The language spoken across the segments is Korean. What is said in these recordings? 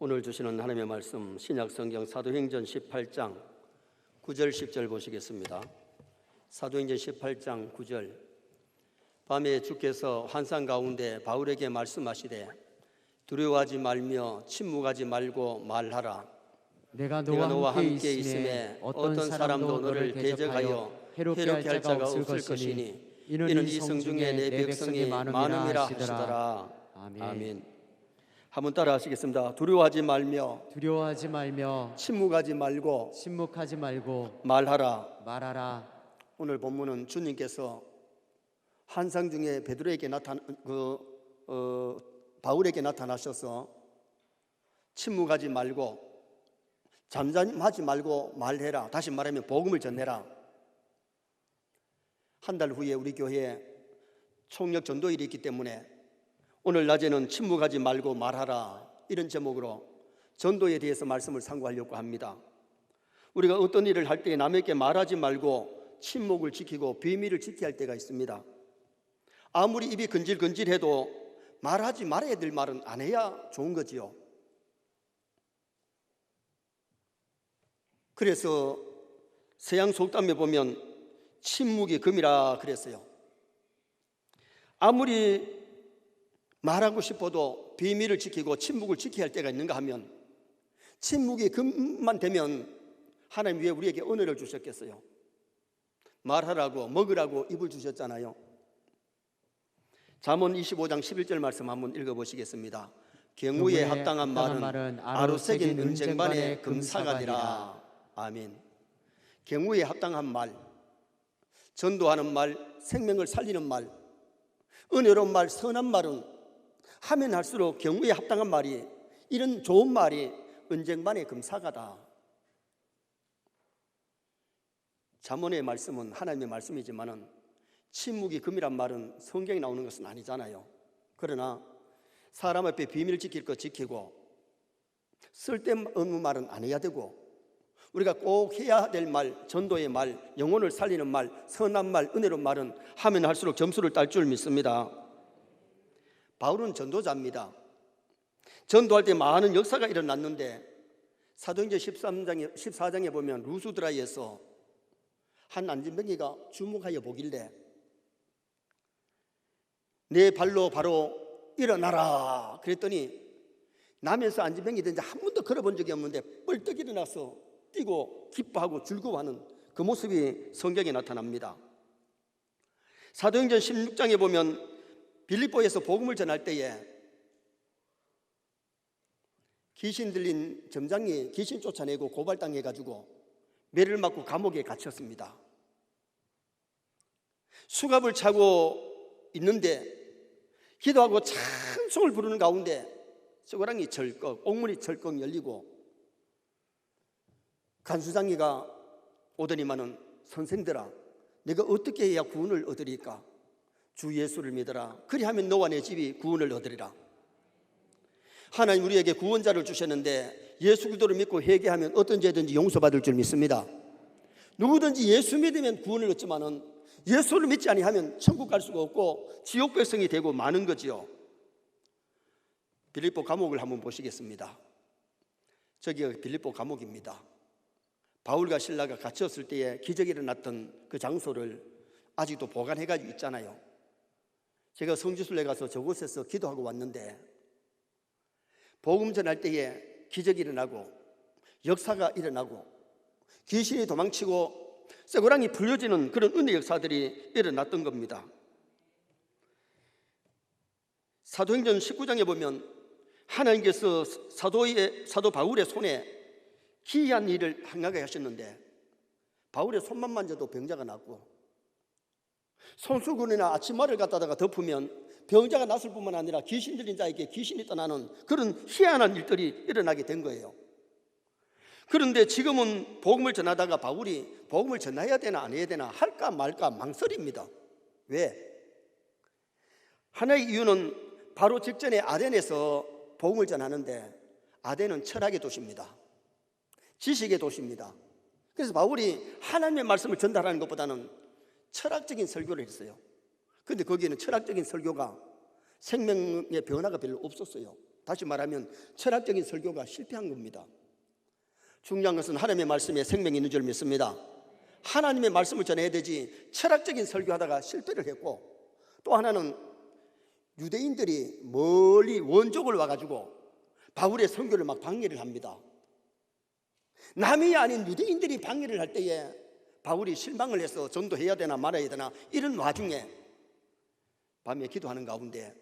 오늘 주시는 하나님의 말씀 신약성경 사도행전 18장 9절 10절 보시겠습니다. 사도행전 18장 9절. 밤에 주께서 환상 가운데 바울에게 말씀하시되 두려워하지 말며 침묵하지 말고 말하라. 내가 너와 함께 있음에 어떤 사람도 너를 대적하여 해롭게 할 자가 없을 것이니 이는 이성 중에 내 백성이 많음이라 하시더라. 아멘. 한번 따라 하시겠습니다. 두려워하지 말며 침묵하지 말고 말하라. 오늘 본문은 주님께서 환상 중에 베드로에게 바울에게 나타나셔서 침묵하지 말고 잠잠하지 말고 말해라. 다시 말하면 복음을 전해라. 한 달 후에 우리 교회에 총력 전도일이 있기 때문에 오늘 낮에는 침묵하지 말고 말하라, 이런 제목으로 전도에 대해서 말씀을 상고하려고 합니다. 우리가 어떤 일을 할 때 남에게 말하지 말고 침묵을 지키고 비밀을 지켜야 할 때가 있습니다. 아무리 입이 근질근질해도 말하지 말아야 될 말은 안 해야 좋은 거지요. 그래서 서양 속담에 보면 침묵이 금이라 그랬어요. 아무리 말하고 싶어도 비밀을 지키고 침묵을 지켜야 할 때가 있는가 하면 침묵이 금만 되면 하나님 왜 우리에게 은혜를 주셨겠어요? 말하라고 먹으라고 입을 주셨잖아요. 잠언 25장 11절 말씀 한번 읽어보시겠습니다. 경우에 합당한 말은 아로새긴 은쟁반의 금사가니라. 아멘. 경우에 합당한 말, 전도하는 말, 생명을 살리는 말, 은혜로운 말, 선한 말은 하면 할수록 경우에 합당한 말이, 이런 좋은 말이 은쟁반의 금사가다. 잠언의 말씀은 하나님의 말씀이지만은 침묵이 금이란 말은 성경에 나오는 것은 아니잖아요. 그러나 사람 앞에 비밀 지킬 거 지키고 쓸데없는 말은 안 해야 되고 우리가 꼭 해야 될 말, 전도의 말, 영혼을 살리는 말, 선한 말, 은혜로운 말은 하면 할수록 점수를 딸 줄 믿습니다. 바울은 전도자입니다. 전도할 때 많은 역사가 일어났는데 사도행전 14장에 보면 루스드라에서 한 안진뱅이가 주목하여 보길래 내 발로 바로 일어나라 그랬더니 남에서 안진뱅이 된 지 한 번도 걸어본 적이 없는데 뻘떡 일어나서 뛰고 기뻐하고 즐거워하는 그 모습이 성경에 나타납니다. 사도행전 16장에 보면 빌립보에서 복음을 전할 때에 귀신 들린 점장이 귀신 쫓아내고 고발당해가지고 매를 맞고 감옥에 갇혔습니다. 수갑을 차고 있는데 기도하고 찬송을 부르는 가운데 쇠고랑이 철컥, 옥문이 철컥 열리고 간수장이가 오더니만은 선생들아, 내가 어떻게 해야 구원을 얻으리까? 주 예수를 믿어라. 그리하면 너와 내 집이 구원을 얻으리라. 하나님 우리에게 구원자를 주셨는데 예수 그리스도를 믿고 회개하면 어떤 죄든지 용서받을 줄 믿습니다. 누구든지 예수 믿으면 구원을 얻지만은 예수를 믿지 아니하면 천국 갈 수가 없고 지옥 백성이 되고 마는 거지요. 빌립보 감옥을 한번 보시겠습니다. 저기가 빌립보 감옥입니다. 바울과 실라가 갇혔을 때에 기적이 일어났던 그 장소를 아직도 보관해가지고 있잖아요. 제가 성지순례 가서 저곳에서 기도하고 왔는데 복음 전할 때에 기적이 일어나고 역사가 일어나고 귀신이 도망치고 쇠고랑이 풀려지는 그런 은혜 역사들이 일어났던 겁니다. 사도행전 19장에 보면 하나님께서 사도 바울의 손에 기이한 일을 행하게 하셨는데 바울의 손만 만져도 병자가 낫고 손수건이나 아침말을 갖다가 덮으면 병자가 낫을 뿐만 아니라 귀신 들린 자에게 귀신이 떠나는 그런 희한한 일들이 일어나게 된 거예요. 그런데 지금은 복음을 전하다가 바울이 복음을 전해야 되나 안 해야 되나 할까 말까 망설입니다. 왜? 하나의 이유는 바로 직전에 아덴에서 복음을 전하는데 아덴은 철학의 도시입니다. 지식의 도시입니다. 그래서 바울이 하나님의 말씀을 전달하는 것보다는 철학적인 설교를 했어요. 그런데 거기에는 철학적인 설교가 생명의 변화가 별로 없었어요. 다시 말하면 철학적인 설교가 실패한 겁니다. 중요한 것은 하나님의 말씀에 생명이 있는 줄 믿습니다. 하나님의 말씀을 전해야 되지 철학적인 설교하다가 실패를 했고, 또 하나는 유대인들이 멀리 원족을 와가지고 바울의 선교를 막 방해를 합니다. 남이 아닌 유대인들이 방해를 할 때에 바울이 실망을 해서 전도해야 되나 말아야 되나, 이런 와중에 밤에 기도하는 가운데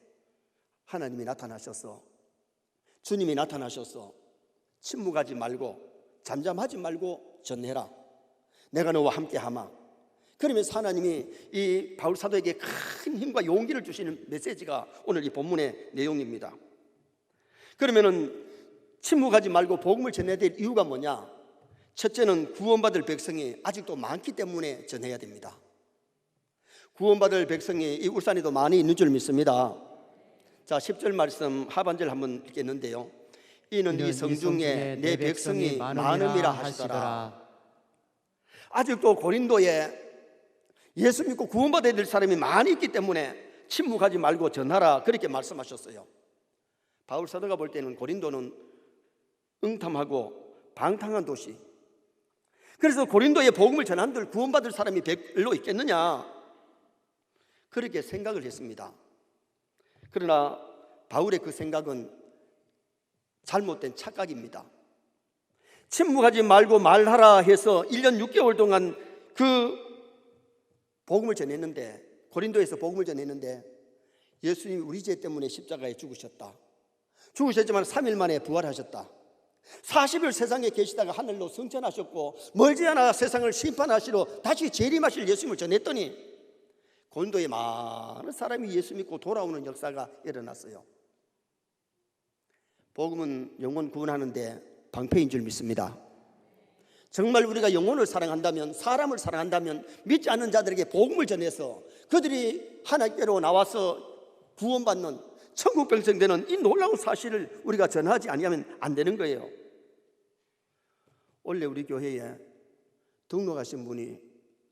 하나님이 나타나셔서, 주님이 나타나셔서 침묵하지 말고 잠잠하지 말고 전해라, 내가 너와 함께하마. 그러면서 하나님이 이 바울 사도에게 큰 힘과 용기를 주시는 메시지가 오늘 이 본문의 내용입니다. 그러면은 침묵하지 말고 복음을 전해야 될 이유가 뭐냐? 첫째는 구원받을 백성이 아직도 많기 때문에 전해야 됩니다. 구원받을 백성이 이 울산에도 많이 있는 줄 믿습니다. 자, 10절 말씀 하반절 한번 읽겠는데요. 이는 이 성중에 내 백성이 많음이라 하시더라. 아직도 고린도에 예수 믿고 구원받아야 될 사람이 많이 있기 때문에 침묵하지 말고 전하라, 그렇게 말씀하셨어요. 바울 사도가 볼 때는 고린도는 응탐하고 방탕한 도시, 그래서 고린도에 복음을 전한들 구원받을 사람이 별로 있겠느냐, 그렇게 생각을 했습니다. 그러나 바울의 그 생각은 잘못된 착각입니다. 침묵하지 말고 말하라 해서 1년 6개월 동안 그 복음을 전했는데, 고린도에서 복음을 전했는데 예수님이 우리 죄 때문에 십자가에 죽으셨지만 3일 만에 부활하셨다. 40일 세상에 계시다가 하늘로 승천하셨고 멀지 않아 세상을 심판하시러 다시 재림하실 예수님을 전했더니 고린도에 많은 사람이 예수 믿고 돌아오는 역사가 일어났어요. 복음은 영혼 구원하는데 방패인 줄 믿습니다. 정말 우리가 영혼을 사랑한다면, 사람을 사랑한다면 믿지 않는 자들에게 복음을 전해서 그들이 하나님께로 나와서 구원받는 천국 백성 되는 이 놀라운 사실을 우리가 전하지 아니하면 안 되는 거예요. 원래 우리 교회에 등록하신 분이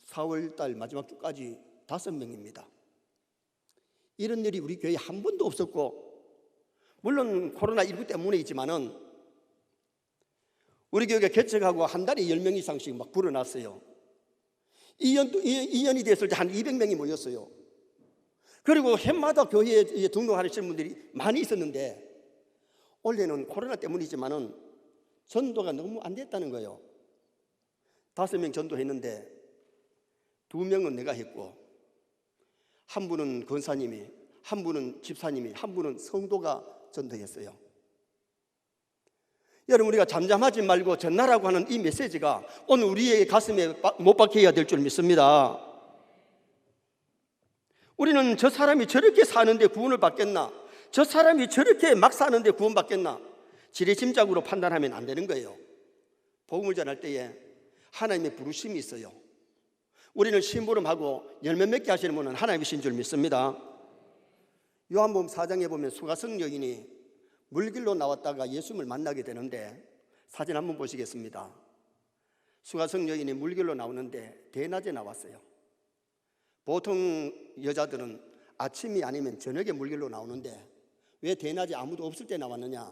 4월달 마지막 주까지 5명입니다. 이런 일이 우리 교회에 한 번도 없었고, 물론 코로나19 때문이지만은 우리 교회가 개척하고 한 달에 10명 이상씩 막 불어났어요. 2년이 됐을 때 한 200명이 모였어요. 그리고 해마다 교회에 등록하시는 분들이 많이 있었는데, 원래는 코로나 때문이지만은 전도가 너무 안 됐다는 거예요. 5명 전도했는데 2명은 내가 했고, 한 분은 권사님이, 한 분은 집사님이, 한 분은 성도가 전도했어요. 여러분, 우리가 잠잠하지 말고 전하라고 하는 이 메시지가 오늘 우리의 가슴에 못 박혀야 될 줄 믿습니다. 우리는 저 사람이 저렇게 사는데 구원을 받겠나, 저 사람이 저렇게 막 사는데 구원 받겠나, 지레짐작으로 판단하면 안 되는 거예요. 복음을 전할 때에 하나님의 부르심이 있어요. 우리는 심부름하고 열매 맺게 하시는 분은 하나님이신 줄 믿습니다. 요한복음 4장에 보면 수가성 여인이 물길로 나왔다가 예수님을 만나게 되는데, 사진 한번 보시겠습니다. 수가성 여인이 물길로 나오는데 대낮에 나왔어요. 보통 여자들은 아침이 아니면 저녁에 물길로 나오는데 왜 대낮에 아무도 없을 때 나왔느냐?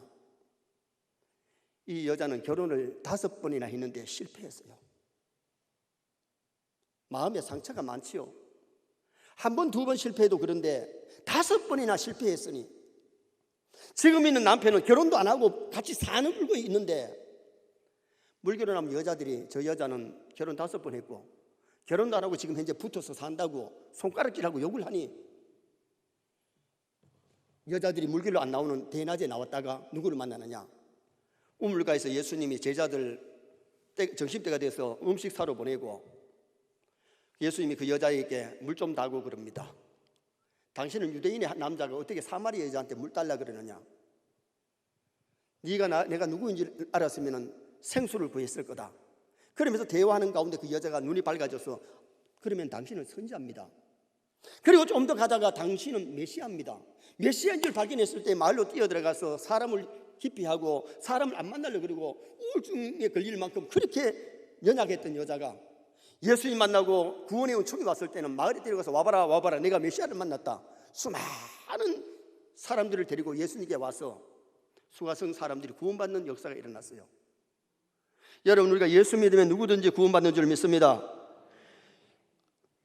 이 여자는 결혼을 5번이나 했는데 실패했어요. 마음에 상처가 많지요. 1번, 2번 실패해도 그런데 5번이나 실패했으니, 지금 있는 남편은 결혼도 안 하고 같이 사는 있는데, 물결혼하면 여자들이, 저 여자는 결혼 5번 했고 결혼도 안 하고 지금 현재 붙어서 산다고 손가락질하고 욕을 하니, 여자들이 물길로 안 나오는 대낮에 나왔다가 누구를 만나느냐? 우물가에서 예수님이 제자들 점심때가 돼서 음식 사러 보내고 예수님이 그 여자에게 물 좀 달고 그럽니다. 당신은 유대인의 남자가 어떻게 사마리아 여자한테 물 달라 그러느냐? 내가 누구인지 알았으면 생수를 구했을 거다. 그러면서 대화하는 가운데 그 여자가 눈이 밝아져서, 그러면 당신은 선지자입니다. 그리고 좀 더 가다가 당신은 메시아입니다. 메시아인 줄 발견했을 때 마을로 뛰어들어가서 사람을 기피하고 사람을 안 만나려고 그러고 우울증에 걸릴 만큼 그렇게 연약했던 여자가 예수님 만나고 구원의 은총이 왔을 때는 마을에 데려가서 와봐라 내가 메시아를 만났다. 수많은 사람들을 데리고 예수님께 와서 수가성 사람들이 구원받는 역사가 일어났어요. 여러분, 우리가 예수 믿으면 누구든지 구원받는 줄 믿습니다.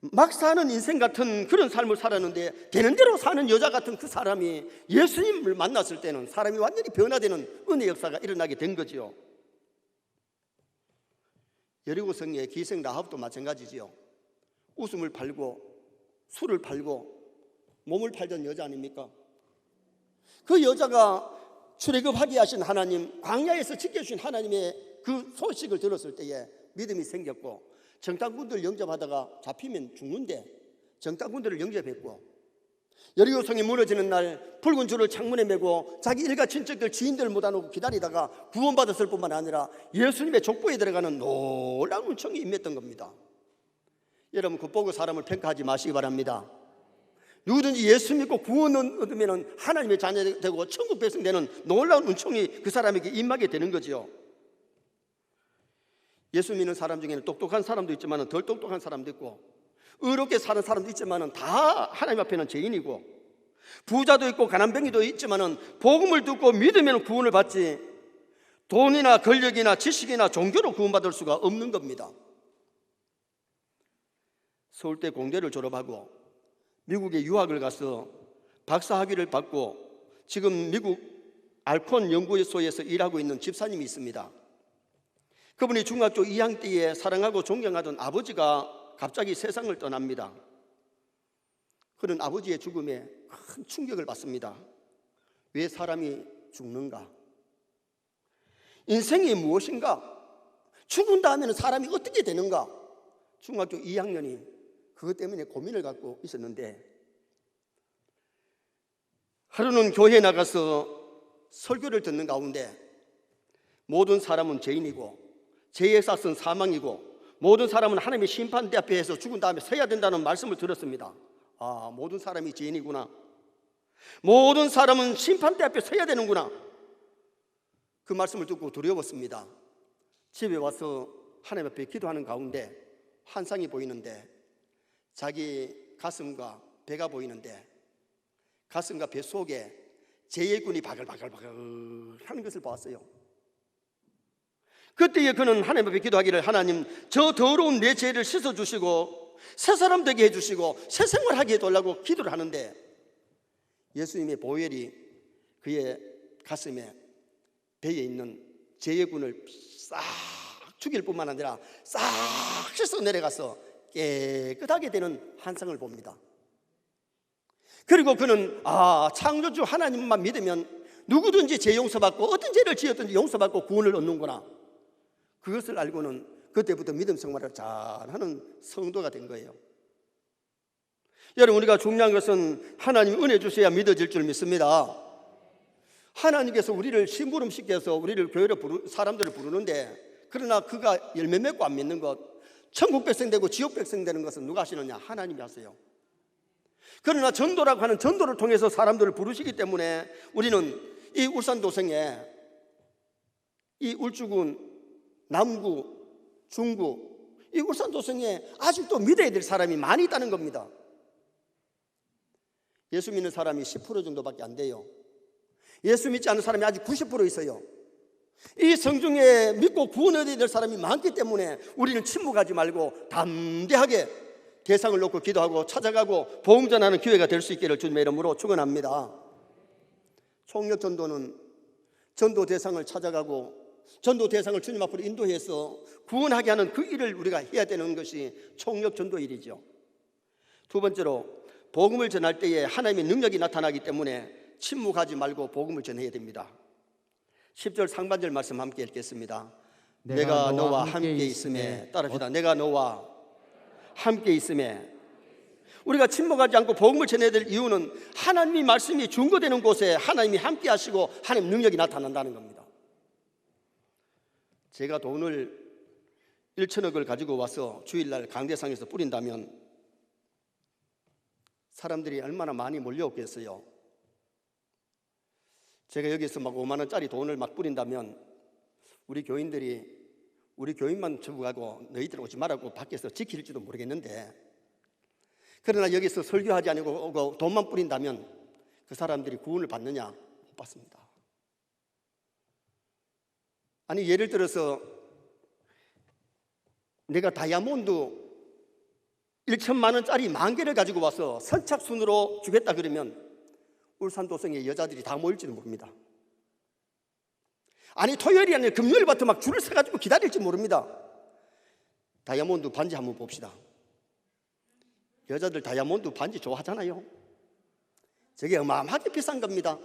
막 사는 인생 같은 그런 삶을 살았는데 되는 대로 사는 여자 같은 그 사람이 예수님을 만났을 때는 사람이 완전히 변화되는 은혜 역사가 일어나게 된 거지요. 여리고성의 기생 라합도 마찬가지지요. 웃음을 팔고 술을 팔고 몸을 팔던 여자 아닙니까? 그 여자가 출애굽하게 하신 하나님, 광야에서 지켜주신 하나님의 그 소식을 들었을 때에 믿음이 생겼고, 정탐꾼들 영접하다가 잡히면 죽는데 정탐꾼들을 영접했고, 여리고성이 무너지는 날 붉은 줄을 창문에 메고 자기 일가 친척들 지인들 못하고 기다리다가 구원받았을 뿐만 아니라 예수님의 족보에 들어가는 놀라운 은총이 임했던 겁니다. 여러분, 그 보고 사람을 평가하지 마시기 바랍니다. 누구든지 예수 믿고 구원을 얻으면 하나님의 자녀 되고 천국 백성 되는 놀라운 은총이 그 사람에게 임하게 되는 거지요. 예수 믿는 사람 중에는 똑똑한 사람도 있지만 덜 똑똑한 사람도 있고, 의롭게 사는 사람도 있지만 다 하나님 앞에는 죄인이고, 부자도 있고 가난뱅이도 있지만 복음을 듣고 믿으면 구원을 받지, 돈이나 권력이나 지식이나 종교로 구원받을 수가 없는 겁니다. 서울대 공대를 졸업하고 미국에 유학을 가서 박사학위를 받고 지금 미국 알콘 연구소에서 일하고 있는 집사님이 있습니다. 그분이 중학교 2학년 때에 사랑하고 존경하던 아버지가 갑자기 세상을 떠납니다. 그는 아버지의 죽음에 큰 충격을 받습니다. 왜 사람이 죽는가? 인생이 무엇인가? 죽은 다음에는 사람이 어떻게 되는가? 중학교 2학년이 그것 때문에 고민을 갖고 있었는데, 하루는 교회에 나가서 설교를 듣는 가운데 모든 사람은 죄인이고 죄의 삭은 사망이고 모든 사람은 하나님의 심판대 앞에서 죽은 다음에 서야 된다는 말씀을 들었습니다. 아, 모든 사람이 죄인이구나, 모든 사람은 심판대 앞에 서야 되는구나. 그 말씀을 듣고 두려웠습니다. 집에 와서 하나님 앞에 기도하는 가운데 환상이 보이는데, 자기 가슴과 배가 보이는데 가슴과 배 속에 재예군이 바글바글바글 하는 것을 보았어요. 그때에 그는 하나님 앞에 기도하기를, 하나님, 저 더러운 내 죄를 씻어주시고 새 사람 되게 해주시고 새 생활하게 해달라고 기도를 하는데, 예수님의 보혈이 그의 가슴에 배에 있는 재예군을 싹 죽일 뿐만 아니라 싹 씻어 내려가서 깨끗하게 되는 환상을 봅니다. 그리고 그는 창조주 하나님만 믿으면 누구든지 죄 용서받고 어떤 죄를 지었든지 용서받고 구원을 얻는구나, 그것을 알고는 그때부터 믿음 생활을 잘하는 성도가 된 거예요. 여러분, 우리가 중요한 것은 하나님 은혜 주셔야 믿어질 줄 믿습니다. 하나님께서 우리를 심부름시켜서 우리를 교회로 사람들을 부르는데, 그러나 그가 열매 맺고 안 믿는 것, 천국 백성 되고 지옥 백성 되는 것은 누가 하시느냐? 하나님이 하세요. 그러나 전도라고 하는 전도를 통해서 사람들을 부르시기 때문에 우리는 이 울산도성에 이 울주군, 남구, 중구, 이 울산도성에 아직도 믿어야 될 사람이 많이 있다는 겁니다. 예수 믿는 사람이 10% 정도밖에 안 돼요. 예수 믿지 않는 사람이 아직 90% 있어요. 이 성중에 믿고 구원 얻어야 될 사람이 많기 때문에 우리는 침묵하지 말고 담대하게 대상을 놓고 기도하고 찾아가고 복음 전하는 기회가 될 수 있기를 주님의 이름으로 축원합니다. 총력 전도는 전도 대상을 찾아가고 전도 대상을 주님 앞으로 인도해서 구원하게 하는 그 일을 우리가 해야 되는 것이 총력 전도 일이죠. 두 번째로, 복음을 전할 때에 하나님의 능력이 나타나기 때문에 침묵하지 말고 복음을 전해야 됩니다. 10절 상반절 말씀 함께 읽겠습니다. 내가 너와 함께 있음에, 따라합시다. 내가 너와 함께 있음에. 우리가 침묵하지 않고 복음을 전해야 될 이유는 하나님의 말씀이 준거되는 곳에 하나님이 함께 하시고 하나님 능력이 나타난다는 겁니다. 제가 돈을 1천억을 가지고 와서 주일날 강대상에서 뿌린다면 사람들이 얼마나 많이 몰려오겠어요. 제가 여기서 막 5만 원짜리 돈을 막 뿌린다면 우리 교인들이 우리 교인만 저부하고 너희들 오지 말라고 밖에서 지킬지도 모르겠는데, 그러나 여기서 설교하지 않고 돈만 뿌린다면 그 사람들이 구원을 받느냐? 못 받습니다. 아니 예를 들어서 내가 다이아몬드 1천만 원짜리 10,000개를 가지고 와서 선착순으로 주겠다 그러면 울산도성에 여자들이 다 모일지도 모릅니다. 아니 토요일이 아니라 금요일부터 막 줄을 서가지고 기다릴지 모릅니다. 다이아몬드 반지 한번 봅시다. 여자들 다이아몬드 반지 좋아하잖아요. 저게 어마어마하게 비싼 겁니다.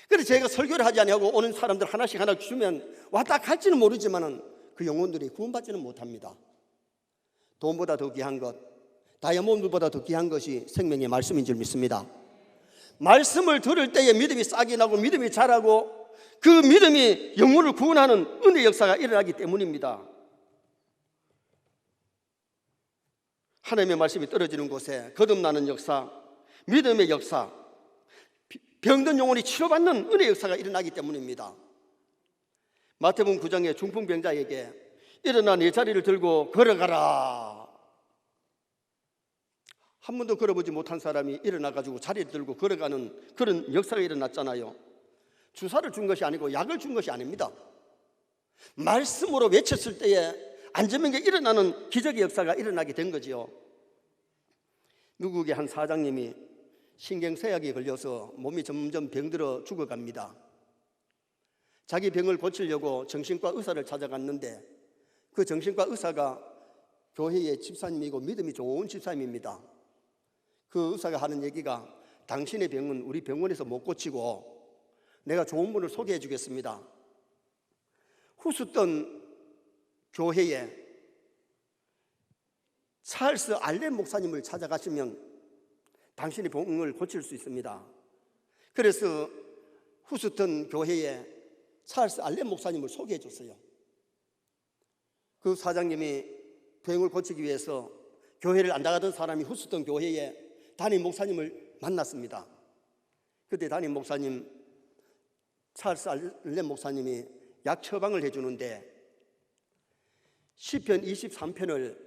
그래서 제가 설교를 하지 아니하고 오는 사람들 하나씩 하나 주면 왔다 갈지는 모르지만 그 영혼들이 구원받지는 못합니다. 돈보다 더 귀한 것, 다이아몬드보다 더 귀한 것이 생명의 말씀인 줄 믿습니다. 말씀을 들을 때에 믿음이 싹이 나고 믿음이 자라고 그 믿음이 영혼을 구원하는 은혜의 역사가 일어나기 때문입니다. 하나님의 말씀이 떨어지는 곳에 거듭나는 역사, 믿음의 역사, 병든 영혼이 치료받는 은혜의 역사가 일어나기 때문입니다. 마태복음 9장에 중풍병자에게 일어나 네 자리를 들고 걸어가라. 한 번도 걸어보지 못한 사람이 일어나가지고 자리를 들고 걸어가는 그런 역사가 일어났잖아요. 주사를 준 것이 아니고 약을 준 것이 아닙니다. 말씀으로 외쳤을 때에 안전하게 일어나는 기적의 역사가 일어나게 된 거지요. 미국의 한 사장님이 신경쇠약에 걸려서 몸이 점점 병들어 죽어갑니다. 자기 병을 고치려고 정신과 의사를 찾아갔는데 그 정신과 의사가 교회의 집사님이고 믿음이 좋은 집사님입니다. 그 의사가 하는 얘기가 당신의 병은 우리 병원에서 못 고치고 내가 좋은 분을 소개해 주겠습니다. 후스턴 교회에 찰스 알렌 목사님을 찾아가시면 당신의 병을 고칠 수 있습니다. 그래서 후스턴 교회에 찰스 알렌 목사님을 소개해 줬어요. 그 사장님이 병을 고치기 위해서 교회를 안 나가던 사람이 후스턴 교회에 담임 목사님을 만났습니다. 그때 담임 목사님 찰스 알렌 목사님이 약 처방을 해주는데 시편 23편을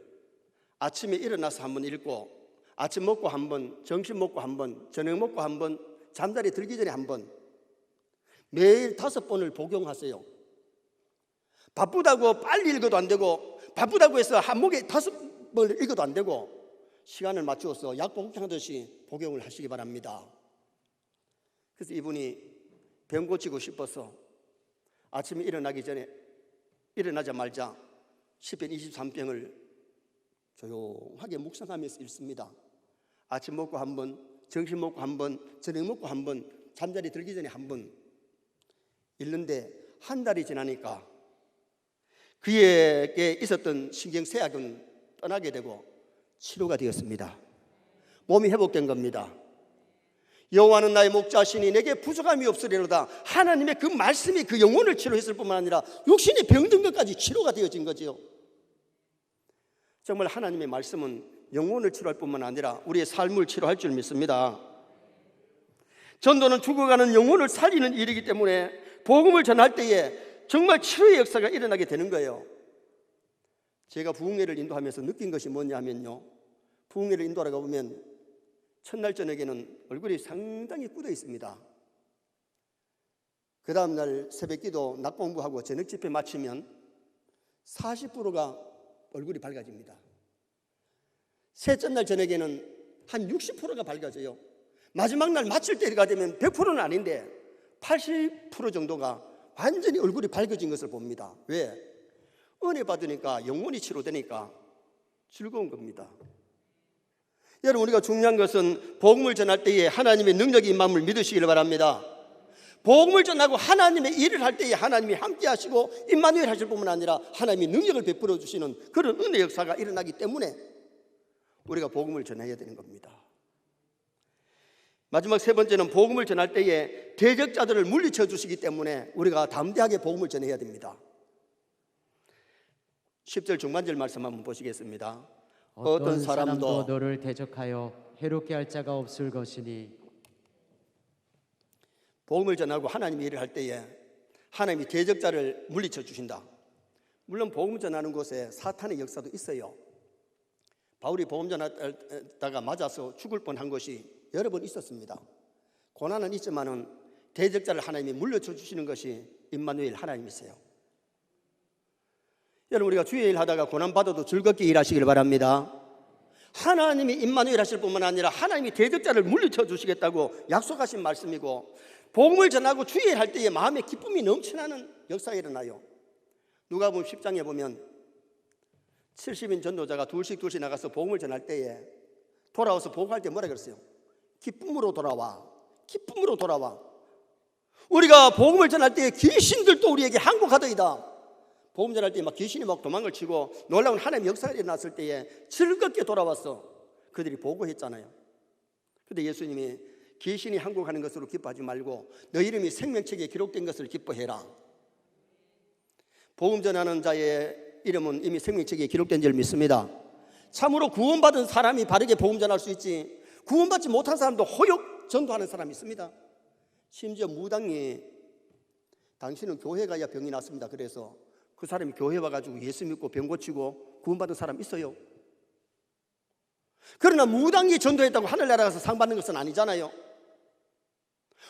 아침에 일어나서 한번 읽고 아침 먹고 한번, 점심 먹고 한번, 저녁 먹고 한번, 잠자리 들기 전에 한번 매일 5번을 복용하세요. 바쁘다고 빨리 읽어도 안 되고 바쁘다고 해서 한 목에 5번을 읽어도 안 되고 시간을 맞추어서 약 복용하듯이 복용을 하시기 바랍니다. 그래서 이분이 병 고치고 싶어서 아침에 일어나자마자 시편 23편을 조용하게 묵상하면서 읽습니다. 아침 먹고 한 번, 점심 먹고 한 번, 저녁 먹고 한 번, 잠자리 들기 전에 한 번 읽는데 한 달이 지나니까 그에게 있었던 신경쇠약은 떠나게 되고 치료가 되었습니다. 몸이 회복된 겁니다. 여호와는 나의 목자시니 내게 부족함이 없으리로다. 하나님의 그 말씀이 그 영혼을 치료했을 뿐만 아니라 육신이 병든 것까지 치료가 되어진 거지요. 정말 하나님의 말씀은 영혼을 치료할 뿐만 아니라 우리의 삶을 치료할 줄 믿습니다. 전도는 죽어가는 영혼을 살리는 일이기 때문에 복음을 전할 때에 정말 치료의 역사가 일어나게 되는 거예요. 제가 부흥회를 인도하면서 느낀 것이 뭐냐면요, 부흥회를 인도하러 가보면 첫날 저녁에는 얼굴이 상당히 굳어 있습니다. 그 다음날 새벽기도 낮 공부하고 저녁 집회 마치면 40%가 얼굴이 밝아집니다. 셋째 날 저녁에는 한 60%가 밝아져요. 마지막 날 마칠 때가 되면 100%는 아닌데 80% 정도가 완전히 얼굴이 밝아진 것을 봅니다. 왜? 은혜 받으니까 영혼이 치료되니까 즐거운 겁니다. 여러분, 우리가 중요한 것은 복음을 전할 때에 하나님의 능력이 임함을 믿으시기를 바랍니다. 복음을 전하고 하나님의 일을 할 때에 하나님이 함께 하시고 임마누엘 하실 뿐만 아니라 하나님이 능력을 베풀어 주시는 그런 은혜 역사가 일어나기 때문에 우리가 복음을 전해야 되는 겁니다. 마지막 세 번째는 복음을 전할 때에 대적자들을 물리쳐 주시기 때문에 우리가 담대하게 복음을 전해야 됩니다. 10절 중반절 말씀 한번 보시겠습니다. 어떤 사람도 너를 대적하여 해롭게 할 자가 없을 것이니. 복음을 전하고 하나님의 일을 할 때에 하나님이 대적자를 물리쳐 주신다. 물론 복음 전하는 곳에 사탄의 역사도 있어요. 바울이 복음 전하다가 맞아서 죽을 뻔한 것이 여러 번 있었습니다. 고난은 있지만은 대적자를 하나님이 물려쳐 주시는 것이 임마누엘 하나님이세요. 여러분, 우리가 주의 일 하다가 고난받아도 즐겁게 일하시길 바랍니다. 하나님이 임마누엘 하실 뿐만 아니라 하나님이 대적자를 물리쳐 주시겠다고 약속하신 말씀이고, 복음을 전하고 주의 일 할 때에 마음에 기쁨이 넘쳐나는 역사가 일어나요. 누가복음 10장에 보면 70인 전도자가 둘씩 나가서 복음을 전할 때에 돌아와서 복음할 때 뭐라 그랬어요? 기쁨으로 돌아와. 기쁨으로 돌아와. 우리가 복음을 전할 때에 귀신들도 우리에게 항복하더이다. 복음 전할 때 막 귀신이 막 도망을 치고 놀라운 하나님의 역사가 일어났을 때에 즐겁게 돌아와서 그들이 보고했잖아요. 그런데 예수님이 귀신이 항복하는 것으로 기뻐하지 말고 너 이름이 생명책에 기록된 것을 기뻐해라. 복음 전하는 자의 이름은 이미 생명책에 기록된 줄 믿습니다. 참으로 구원받은 사람이 바르게 복음 전할 수 있지, 구원받지 못한 사람도 호역 전도하는 사람이 있습니다. 심지어 무당이 당신은 교회 가야 병이 낫습니다. 그래서 그 사람이 교회 와가지고 예수 믿고 병 고치고 구원받은 사람 있어요. 그러나 무당이 전도했다고 하늘나라 가서 상 받는 것은 아니잖아요.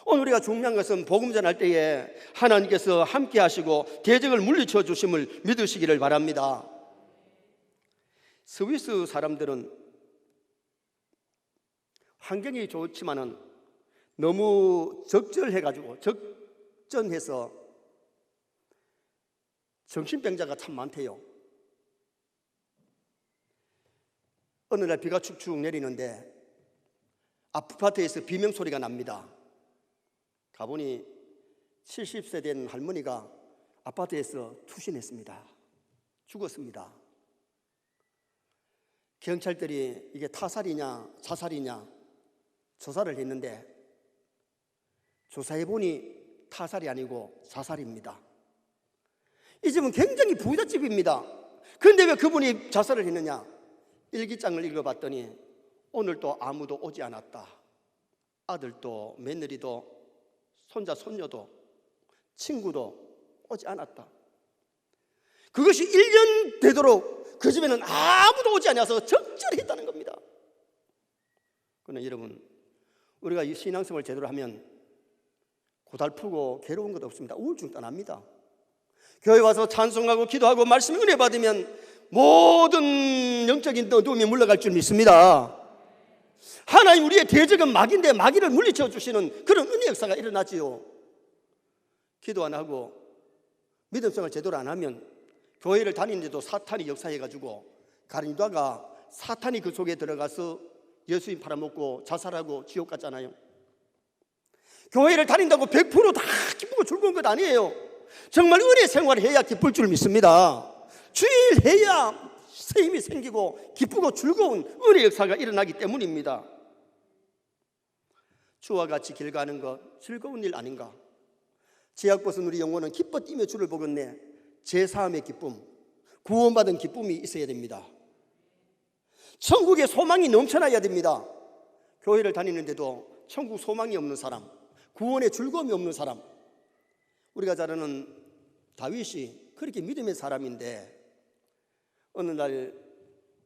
오늘 우리가 중요한 것은 복음 전할 때에 하나님께서 함께 하시고 대적을 물리쳐 주심을 믿으시기를 바랍니다. 스위스 사람들은 환경이 좋지만은 너무 적전해서 정신병자가 참 많대요. 어느 날 비가 축축 내리는데 아파트에서 비명소리가 납니다. 가보니 70세 된 할머니가 아파트에서 투신했습니다. 죽었습니다. 경찰들이 이게 타살이냐 자살이냐 조사를 했는데 조사해보니 타살이 아니고 자살입니다. 이 집은 굉장히 부잣집입니다. 그런데 왜 그분이 자살을 했느냐? 일기장을 읽어봤더니 오늘도 아무도 오지 않았다. 아들도 며느리도 손자 손녀도 친구도 오지 않았다. 그것이 1년 되도록 그 집에는 아무도 오지 않아서 적절했다는 겁니다. 그러나 여러분, 우리가 이 신앙생활을 제대로 하면 고달프고 괴로운 것 없습니다. 우울증 떠납니다. 교회 와서 찬송하고 기도하고 말씀 은혜 받으면 모든 영적인 어두움이 물러갈 줄 믿습니다. 하나님, 우리의 대적은 마귀인데 마귀를 물리쳐 주시는 그런 은혜 역사가 일어나지요. 기도 안 하고 믿음생활 제대로 안 하면 교회를 다니는데도 사탄이 역사해가지고 가룟유다가 사탄이 그 속에 들어가서 예수님 팔아먹고 자살하고 지옥 갔잖아요. 교회를 다닌다고 100% 다 기쁘고 즐거운 것 아니에요. 정말 은혜 생활을 해야 기쁠 줄 믿습니다. 주일 해야 새 힘이 생기고 기쁘고 즐거운 은혜 역사가 일어나기 때문입니다. 주와 같이 길 가는 것 즐거운 일 아닌가? 제약 벗은 우리 영혼은 기뻐 뛰며 주를 보겠네. 제사함의 기쁨, 구원받은 기쁨이 있어야 됩니다. 천국의 소망이 넘쳐나야 됩니다. 교회를 다니는데도 천국 소망이 없는 사람, 구원의 즐거움이 없는 사람. 우리가 잘 아는 다윗이 그렇게 믿음의 사람인데 어느 날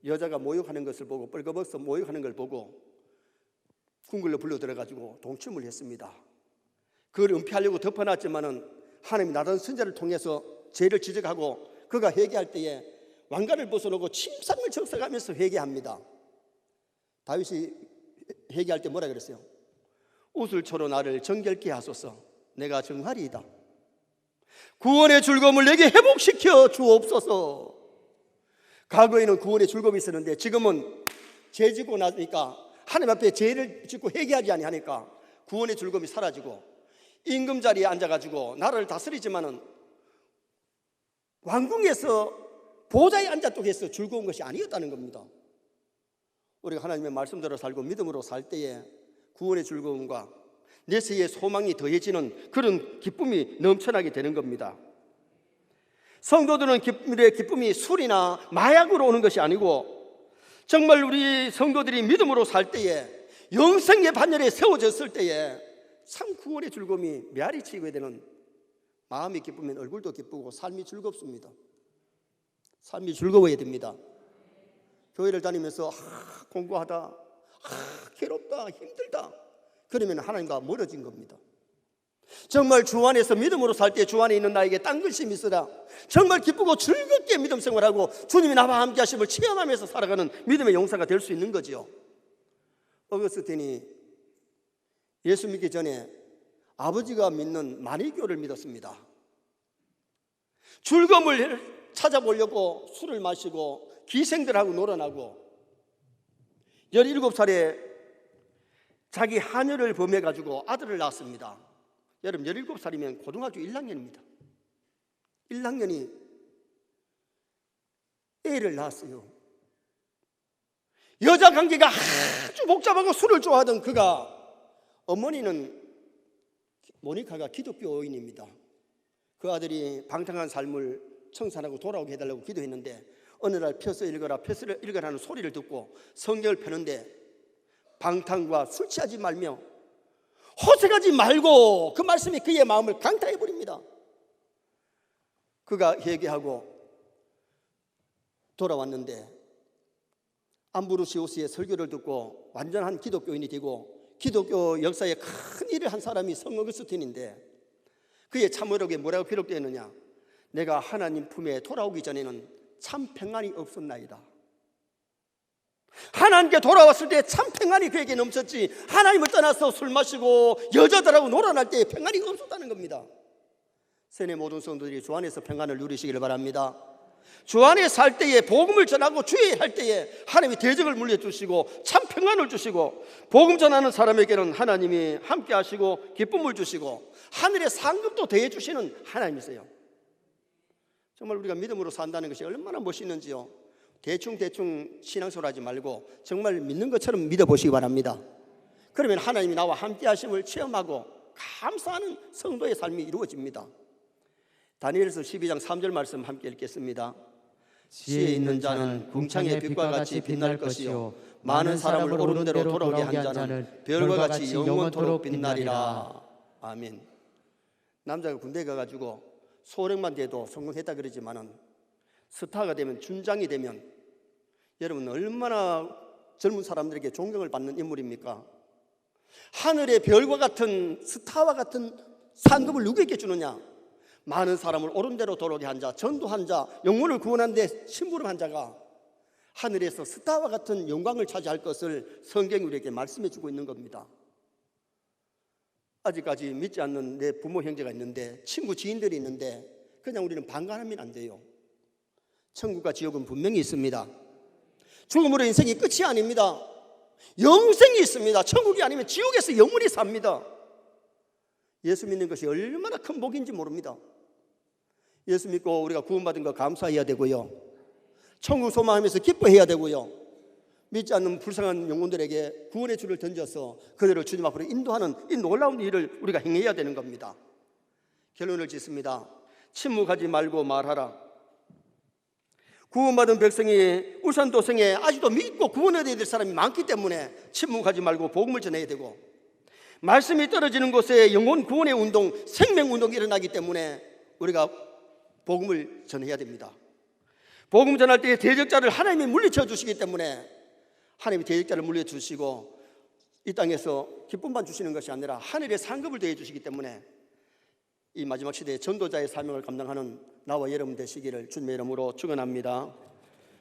여자가 모욕하는 것을 보고, 뻘거벗어 모욕하는 걸 보고 궁궐로 불러 들어가지고 동침을 했습니다. 그걸 은폐하려고 덮어놨지만은 하나님이 나단 선자를 통해서 죄를 지적하고 그가 회개할 때에 왕관을 벗어놓고 침상을 적셔가면서 회개합니다. 다윗이 회개할 때 뭐라 그랬어요? 우슬초로 나를 정결케 하소서. 내가 정하리이다. 구원의 즐거움을 내게 회복시켜 주옵소서. 과거에는 구원의 즐거움이 있었는데 지금은 죄 짓고 나니까 하나님 앞에 죄를 짓고 회개하지 아니하니까 구원의 즐거움이 사라지고 임금 자리에 앉아가지고 나라를 다스리지만은 왕궁에서 보좌에 앉았다고 해서 즐거운 것이 아니었다는 겁니다. 우리가 하나님의 말씀대로 살고 믿음으로 살 때에 구원의 즐거움과 내세의 소망이 더해지는 그런 기쁨이 넘쳐나게 되는 겁니다. 성도들은 기쁨이 술이나 마약으로 오는 것이 아니고 정말 우리 성도들이 믿음으로 살 때에 영생의 반열에 세워졌을 때에 참 구원의 즐거움이 메아리치게 되는 마음이 기쁘면 얼굴도 기쁘고 삶이 즐겁습니다. 삶이 즐거워야 됩니다. 교회를 다니면서 공부하다 괴롭다 힘들다 그러면 하나님과 멀어진 겁니다. 정말 주 안에서 믿음으로 살 때 주 안에 있는 나에게 딴 것이 있으라. 정말 기쁘고 즐겁게 믿음 생활하고 주님이 나와 함께 하심을 체험하면서 살아가는 믿음의 용사가 될 수 있는 거지요. 어거스틴이 예수 믿기 전에 아버지가 믿는 마니교를 믿었습니다. 즐거움을 찾아보려고 술을 마시고 기생들하고 놀아나고 17살에 자기 하녀를 범해가지고 아들을 낳았습니다. 여러분 17살이면 고등학교 1학년입니다. 1학년이 애를 낳았어요. 여자 관계가 아주 복잡하고 술을 좋아하던 그가, 어머니는 모니카가 기독교인입니다. 그 아들이 방탕한 삶을 청산하고 돌아오게 해달라고 기도했는데 어느 날 펴서 읽어라 펴서 읽어라는 소리를 듣고 성경을 펴는데 방탕과 술 취하지 말며 호색하지 말고 그 말씀이 그의 마음을 강타해버립니다. 그가 회개하고 돌아왔는데 암브로시우스의 설교를 듣고 완전한 기독교인이 되고 기독교 역사에 큰 일을 한 사람이 성 어거스틴인데 그의 참회록에 뭐라고 기록되어 있느냐? 내가 하나님 품에 돌아오기 전에는 참 평안이 없었나이다. 하나님께 돌아왔을 때 참 평안이 그에게 넘쳤지, 하나님을 떠나서 술 마시고 여자들하고 놀아날 때 평안이 없었다는 겁니다. 세뇌 모든 성도들이 주 안에서 평안을 누리시기를 바랍니다. 주 안에 살 때에 복음을 전하고 주의할 때에 하나님이 대적을 물려주시고 참 평안을 주시고, 복음 전하는 사람에게는 하나님이 함께 하시고 기쁨을 주시고 하늘의 상급도 더해주시는 하나님이세요. 정말 우리가 믿음으로 산다는 것이 얼마나 멋있는지요. 대충 신앙생활 하지 말고 정말 믿는 것처럼 믿어보시기 바랍니다. 그러면 하나님이 나와 함께 하심을 체험하고 감사하는 성도의 삶이 이루어집니다. 다니엘서 12장 3절 말씀 함께 읽겠습니다. 지혜 있는 자는 궁창의 빛과 같이 빛날 것이요 많은 사람을 옳은 대로 돌아오게 한 자는 별과 같이 영원토록 빛나리라. 아멘. 남자가 군대에 가가지고 소령만 돼도 성공했다 그러지만은 스타가 되면, 준장이 되면 여러분 얼마나 젊은 사람들에게 존경을 받는 인물입니까? 하늘의 별과 같은 스타와 같은 상급을 누구에게 주느냐? 많은 사람을 옳은 대로 돌아오게 한 자, 전도한 자, 영혼을 구원한 데 심부름한 자가 하늘에서 스타와 같은 영광을 차지할 것을 성경이 우리에게 말씀해 주고 있는 겁니다. 아직까지 믿지 않는 내 부모 형제가 있는데, 친구 지인들이 있는데 그냥 우리는 반감하면 안 돼요. 천국과 지옥은 분명히 있습니다. 죽음으로 인생이 끝이 아닙니다. 영생이 있습니다. 천국이 아니면 지옥에서 영원히 삽니다. 예수 믿는 것이 얼마나 큰 복인지 모릅니다. 예수 믿고 우리가 구원받은 거 감사해야 되고요, 천국 소망하면서 기뻐해야 되고요, 믿지 않는 불쌍한 영혼들에게 구원의 줄을 던져서 그들을 주님 앞으로 인도하는 이 놀라운 일을 우리가 행해야 되는 겁니다. 결론을 짓습니다. 침묵하지 말고 말하라. 구원받은 백성이 울산도성에 아직도 믿고 구원해야 될 사람이 많기 때문에 침묵하지 말고 복음을 전해야 되고, 말씀이 떨어지는 곳에 영혼 구원의 운동, 생명운동이 일어나기 때문에 우리가 복음을 전해야 됩니다. 복음 전할 때 대적자를 하나님이 물리쳐 주시기 때문에 하나님이 대적자를 물려주시고 이 땅에서 기쁨만 주시는 것이 아니라 하늘의 상급을 더해 주시기 때문에 이 마지막 시대에 전도자의 사명을 감당하는 나와 여러분 되시기를 주님의 이름으로 축원합니다.